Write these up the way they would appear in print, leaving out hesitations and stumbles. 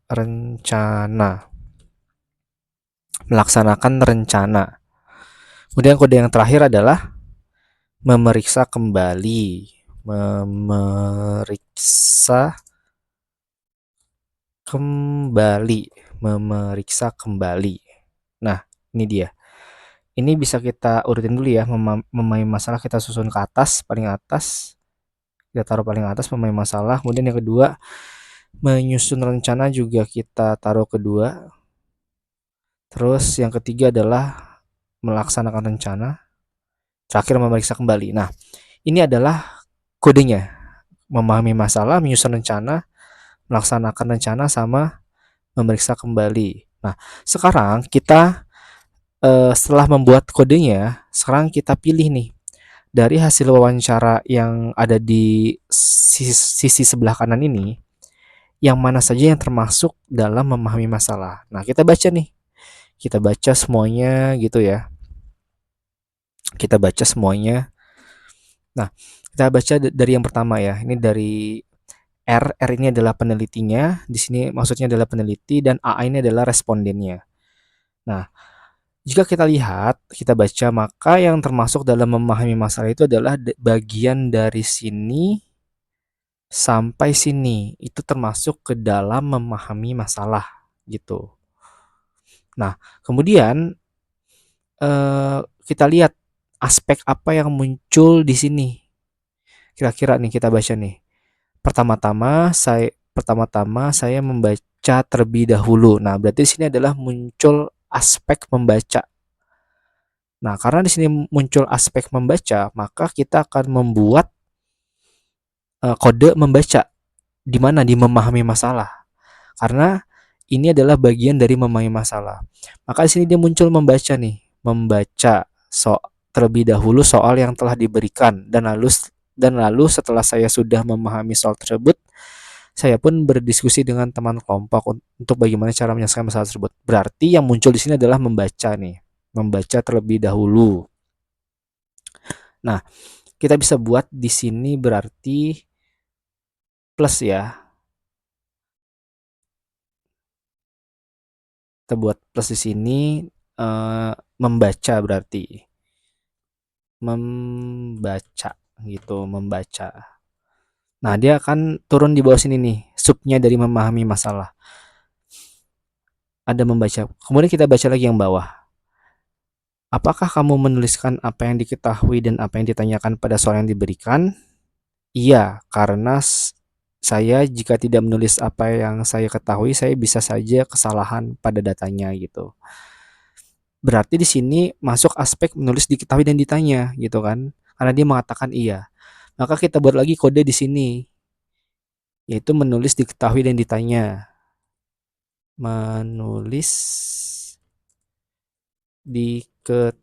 rencana. Melaksanakan rencana. Kemudian kode yang terakhir adalah memeriksa kembali. Memeriksa kembali. Memeriksa kembali. Nah, ini dia. Ini bisa kita urutin dulu ya. Memahami masalah kita susun ke atas, paling atas. Kita taruh paling atas memahami masalah. Kemudian yang kedua, menyusun rencana juga kita taruh kedua. Terus yang ketiga adalah melaksanakan rencana. Terakhir memeriksa kembali. Nah, ini adalah kodenya. Memahami masalah, menyusun rencana, melaksanakan rencana, sama memeriksa kembali. Nah, sekarang kita setelah membuat kodenya, sekarang kita pilih nih dari hasil wawancara yang ada di sisi sebelah kanan ini, yang mana saja yang termasuk dalam memahami masalah. Nah, kita baca nih. Kita baca semuanya gitu ya. Kita baca semuanya. Nah, kita baca dari yang pertama ya. Ini dari R. R ini adalah penelitinya. Di sini maksudnya adalah peneliti, dan A ini adalah respondennya. Nah, jika kita lihat, kita baca, maka yang termasuk dalam memahami masalah itu adalah bagian dari sini sampai sini. Itu termasuk ke dalam memahami masalah gitu. Nah, kemudian kita lihat aspek apa yang muncul di sini. Kira-kira nih kita baca nih. Pertama-tama saya membaca terlebih dahulu. Nah, berarti di sini adalah muncul aspek membaca. Nah, karena di sini muncul aspek membaca, maka kita akan membuat kode membaca. Di mana? Di memahami masalah. Karena ini adalah bagian dari memahami masalah. Maka di sini dia muncul membaca nih, membaca terlebih dahulu soal yang telah diberikan, dan lalu setelah saya sudah memahami soal tersebut, saya pun berdiskusi dengan teman kelompok untuk bagaimana cara menyelesaikan masalah tersebut. Berarti yang muncul di sini adalah membaca nih, membaca terlebih dahulu. Nah, kita bisa buat di sini berarti plus ya. Kita buat plus di sini, membaca berarti. Membaca gitu, membaca. Nah, dia akan turun di bawah sini nih, subnya dari memahami masalah. Ada membaca. Kemudian kita baca lagi yang bawah. Apakah kamu menuliskan apa yang diketahui dan apa yang ditanyakan pada soal yang diberikan? Iya, karena saya jika tidak menulis apa yang saya ketahui, saya bisa saja kesalahan pada datanya gitu. Berarti di sini masuk aspek menulis diketahui dan ditanya gitu kan. Karena dia mengatakan iya. Maka kita buat lagi kode di sini, yaitu menulis diketahui dan ditanya. Menulis diketahui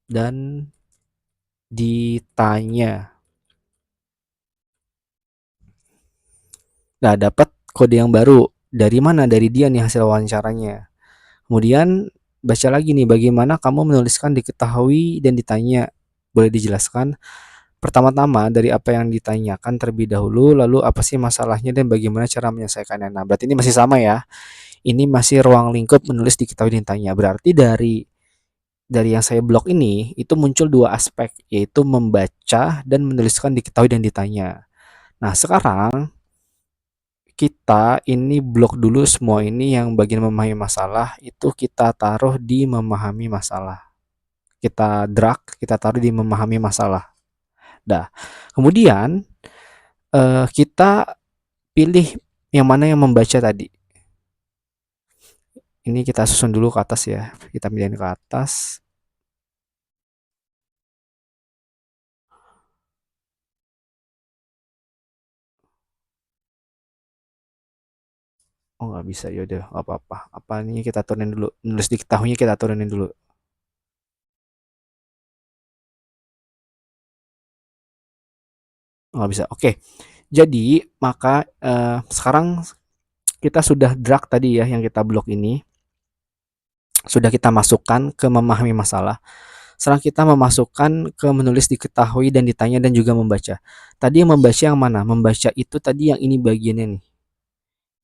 dan ditanya. Nah, dapat kode yang baru. Dari mana? Dari dia nih hasil wawancaranya. Kemudian baca lagi nih, bagaimana kamu menuliskan diketahui dan ditanya. Boleh dijelaskan? Pertama-tama dari apa yang ditanyakan terlebih dahulu, lalu apa sih masalahnya dan bagaimana cara menyelesaikannya. Nah, berarti ini masih sama ya. Ini masih ruang lingkup menulis diketahui dan ditanya. Berarti dari yang saya blok ini itu muncul dua aspek, yaitu membaca dan menuliskan diketahui dan ditanya. Nah, sekarang kita ini blok dulu semua ini, yang bagian memahami masalah itu kita taruh di memahami masalah. Kita drag, kita taruh di memahami masalah. Dah. Kemudian kita pilih yang mana yang membaca tadi. Ini kita susun dulu ke atas ya. Kita pindahin ke atas. Oh, nggak bisa, yaudah nggak apa-apa. Apa ini kita turunin dulu. Nulis diketahuinya kita turunin dulu. Oh, nggak bisa. Oke. Jadi maka sekarang kita sudah drag tadi ya, yang kita blok ini. Sudah kita masukkan ke memahami masalah. Sekarang kita memasukkan ke menulis diketahui dan ditanya dan juga membaca. Tadi yang membaca yang mana? Membaca itu tadi yang ini bagiannya nih.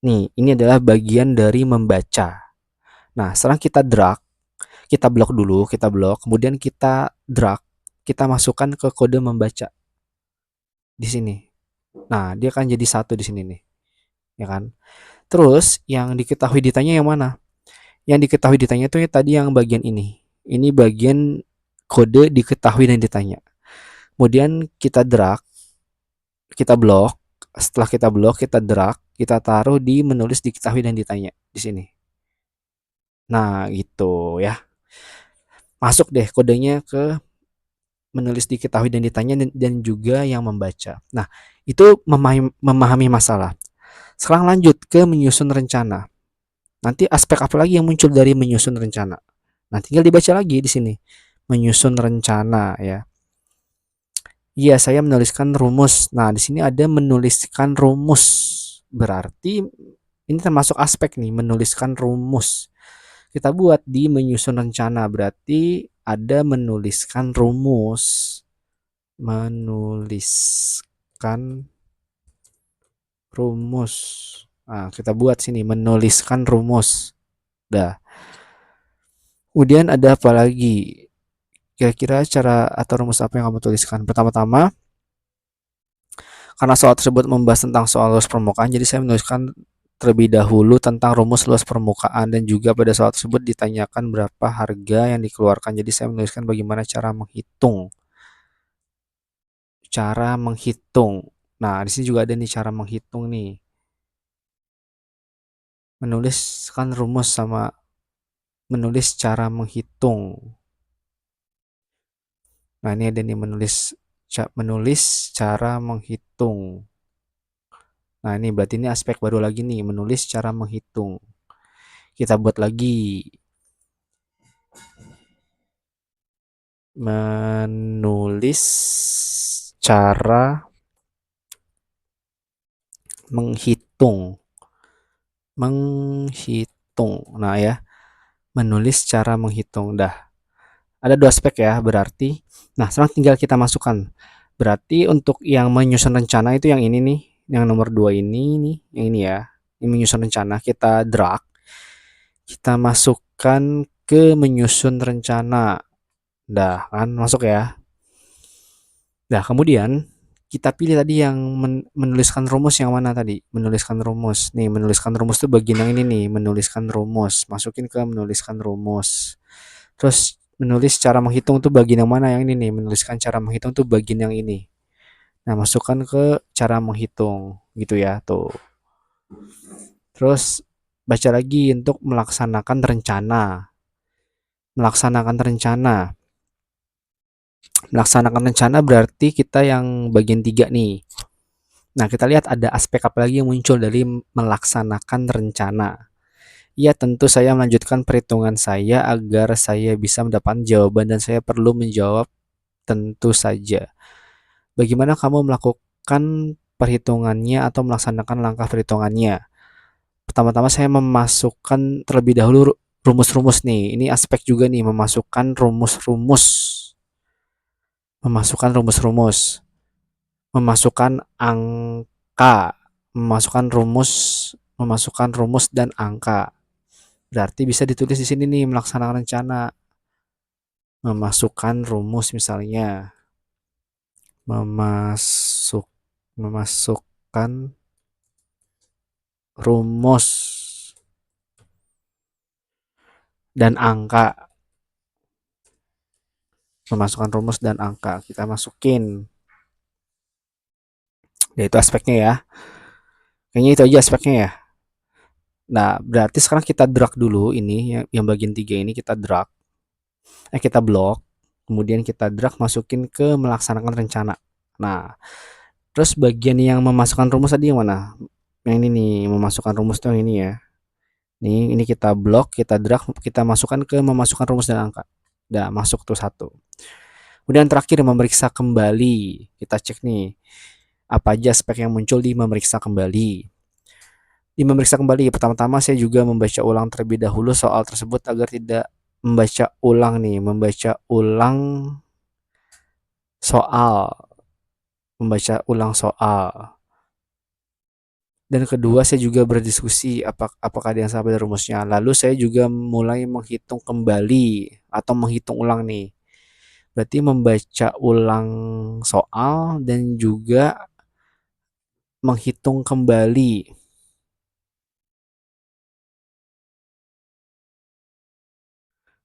Nih, ini adalah bagian dari membaca. Nah, sekarang kita drag, kita blok dulu, kita blok, kemudian kita drag, kita masukkan ke kode membaca di sini. Nah, dia akan jadi satu di sini nih, ya kan? Terus yang diketahui ditanya yang mana? Yang diketahui ditanya itu tadi yang bagian ini. Ini bagian kode diketahui dan ditanya. Kemudian kita drag, kita blok. Setelah kita blok, kita drag, kita taruh di menulis diketahui dan ditanya di sini. Nah, gitu ya. Masuk deh kodenya ke menulis diketahui dan ditanya dan juga yang membaca. Nah, itu memahami masalah. Sekarang lanjut ke menyusun rencana. Nanti aspek apa lagi yang muncul dari menyusun rencana? Nah, tinggal dibaca lagi di sini. Menyusun rencana ya. Iya, saya menuliskan rumus. Nah, di sini ada menuliskan rumus. Berarti ini termasuk aspek nih, menuliskan rumus. Kita buat di menyusun rencana, berarti ada menuliskan rumus. Menuliskan rumus. Nah, kita buat sini menuliskan rumus. Dah. Kemudian ada apa lagi? Kira-kira cara atau rumus apa yang kamu tuliskan? Pertama-tama, karena soal tersebut membahas tentang soal luas permukaan, jadi saya menuliskan terlebih dahulu tentang rumus luas permukaan dan juga pada soal tersebut ditanyakan berapa harga yang dikeluarkan. Jadi saya menuliskan bagaimana cara menghitung. Cara menghitung. Nah, di sini juga ada nih cara menghitung nih. Menuliskan rumus sama menulis cara menghitung. Nah, ini ada nih menulis cara menghitung. Nah, ini berarti ini aspek baru lagi nih, menulis cara menghitung. Kita buat lagi menulis cara menghitung. Menghitung. Nah, ya, menulis cara menghitung. Dah. Ada dua aspek ya, berarti. Nah, sekarang tinggal kita masukkan. Berarti untuk yang menyusun rencana itu yang ini nih, yang nomor 2 ini nih, yang ini ya. Ini menyusun rencana, kita drag. Kita masukkan ke menyusun rencana. Dah, kan masuk ya. Nah, kemudian kita pilih tadi yang menuliskan rumus yang mana tadi? Menuliskan rumus. Nih, menuliskan rumus tuh bagian yang ini nih, menuliskan rumus. Masukin ke menuliskan rumus. Terus menulis cara menghitung tuh bagian yang mana yang ini nih? Menuliskan cara menghitung tuh bagian yang ini. Nah, masukkan ke cara menghitung gitu ya, tuh. Terus baca lagi untuk melaksanakan rencana. Melaksanakan rencana. Melaksanakan rencana berarti kita yang bagian 3 nih. Nah, kita lihat ada aspek apa lagi yang muncul dari melaksanakan rencana. Ya, tentu saya melanjutkan perhitungan saya agar saya bisa mendapatkan jawaban dan saya perlu menjawab tentu saja. Bagaimana kamu melakukan perhitungannya atau melaksanakan langkah perhitungannya? Pertama-tama saya memasukkan terlebih dahulu rumus-rumus nih. Ini aspek juga nih, memasukkan rumus-rumus. Memasukkan rumus-rumus. Memasukkan angka. Memasukkan rumus dan angka. Berarti bisa ditulis di sini nih, melaksanakan rencana. Memasukkan rumus misalnya. Memasukkan rumus dan angka. Memasukkan rumus dan angka. Kita masukin. Ya, itu aspeknya ya. Kayaknya itu aja aspeknya ya. Nah, berarti sekarang kita drag dulu ini, yang bagian 3 ini kita drag. Kita blok. Kemudian kita drag masukin ke melaksanakan rencana. Nah, terus bagian yang memasukkan rumus tadi yang mana? Yang ini nih, memasukkan rumus tuh yang ini ya. Ini kita blok, kita drag, kita masukkan ke memasukkan rumus dan angka. Udah masuk tuh satu. Kemudian terakhir memeriksa kembali. Kita cek nih, apa aja aspek yang muncul di memeriksa kembali. Di memeriksa kembali, pertama-tama saya juga membaca ulang terlebih dahulu soal tersebut agar tidak membaca ulang nih, membaca ulang soal. Membaca ulang soal. Dan kedua, saya juga berdiskusi apakah ada yang salah pada rumusnya. Lalu saya juga mulai menghitung kembali atau menghitung ulang nih. Berarti membaca ulang soal dan juga menghitung kembali.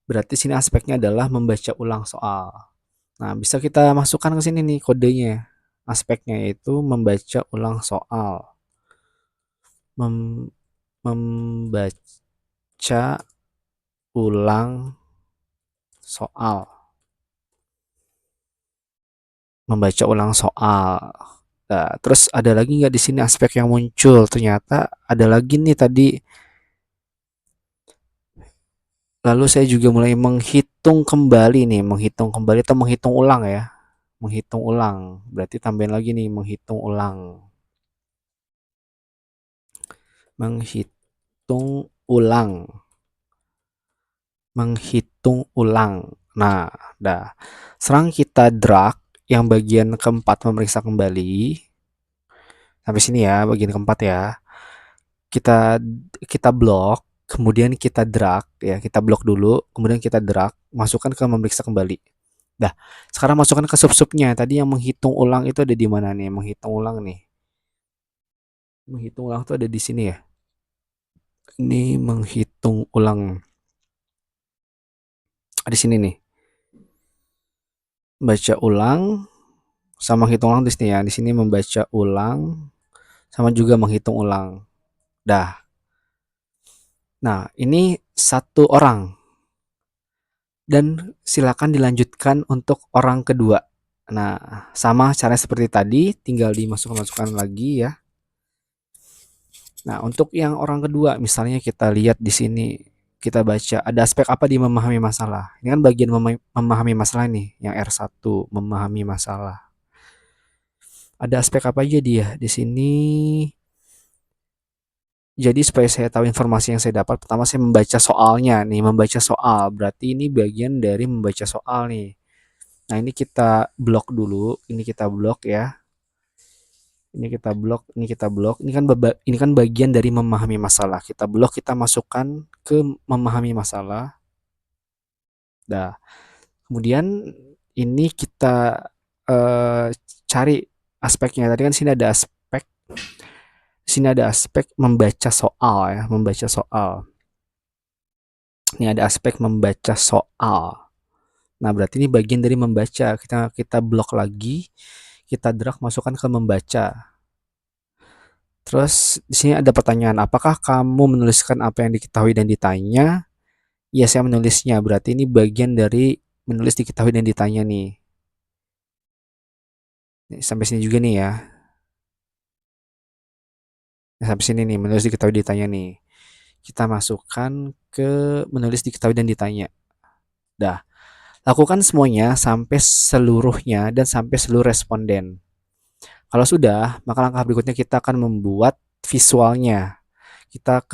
Berarti sini aspeknya adalah membaca ulang soal. Nah, bisa kita masukkan ke sini nih kodenya. Aspeknya itu membaca ulang soal. Mem- membaca ulang soal. Membaca ulang soal. Nah, terus ada lagi nggak di sini aspek yang muncul? Ternyata ada lagi nih tadi. Lalu saya juga mulai menghitung kembali nih, menghitung kembali atau menghitung ulang ya. Menghitung ulang. Berarti tambahin lagi nih, menghitung ulang. Menghitung ulang. Menghitung ulang. Nah, dah. Sekarang kita drag yang bagian keempat memeriksa kembali. Sampai sini ya, bagian keempat ya. Kita kita blok, kemudian kita drag ya, kita blok dulu, kemudian kita drag, masukkan ke memeriksa kembali. Dah, sekarang masukkan ke sub-subnya. Tadi yang menghitung ulang itu ada di mana nih? Menghitung ulang nih. Menghitung ulang itu ada di sini ya. Ini menghitung ulang. Di sini nih. Baca ulang sama menghitung ulang di sini ya. Di sini membaca ulang sama juga menghitung ulang. Dah. Nah, ini satu orang. Dan silakan dilanjutkan untuk orang kedua. Nah, sama caranya seperti tadi, tinggal dimasukkan lagi ya. Nah, untuk yang orang kedua, misalnya kita lihat di sini, kita baca ada aspek apa di memahami masalah. Ini kan bagian memahami masalah nih, yang R1, memahami masalah. Ada aspek apa aja dia di sini? Jadi supaya saya tahu informasi yang saya dapat, pertama saya membaca soalnya nih, membaca soal. Berarti ini bagian dari membaca soal nih. Nah, ini kita blok dulu, ini kita blok ya. Ini kita blok, ini kita blok. Ini kan bagian dari memahami masalah. Kita blok, kita masukkan ke memahami masalah. Nah, kemudian ini kita cari aspeknya. Tadi kan sini ada aspek, sini ada aspek membaca soal ya, membaca soal. Ini ada aspek membaca soal. Nah, berarti ini bagian dari membaca. Kita blok lagi, kita drag masukkan ke membaca. Terus di sini ada pertanyaan, apakah kamu menuliskan apa yang diketahui dan ditanya? Ya, saya menulisnya. Berarti ini bagian dari menulis diketahui dan ditanya nih. Sampai sini juga nih ya. Sampai sini nih, menulis diketahui ditanya nih. Kita masukkan ke menulis diketahui dan ditanya. Dah. Lakukan semuanya sampai seluruhnya dan sampai seluruh responden. Kalau sudah, maka langkah berikutnya kita akan membuat visualnya. Kita ke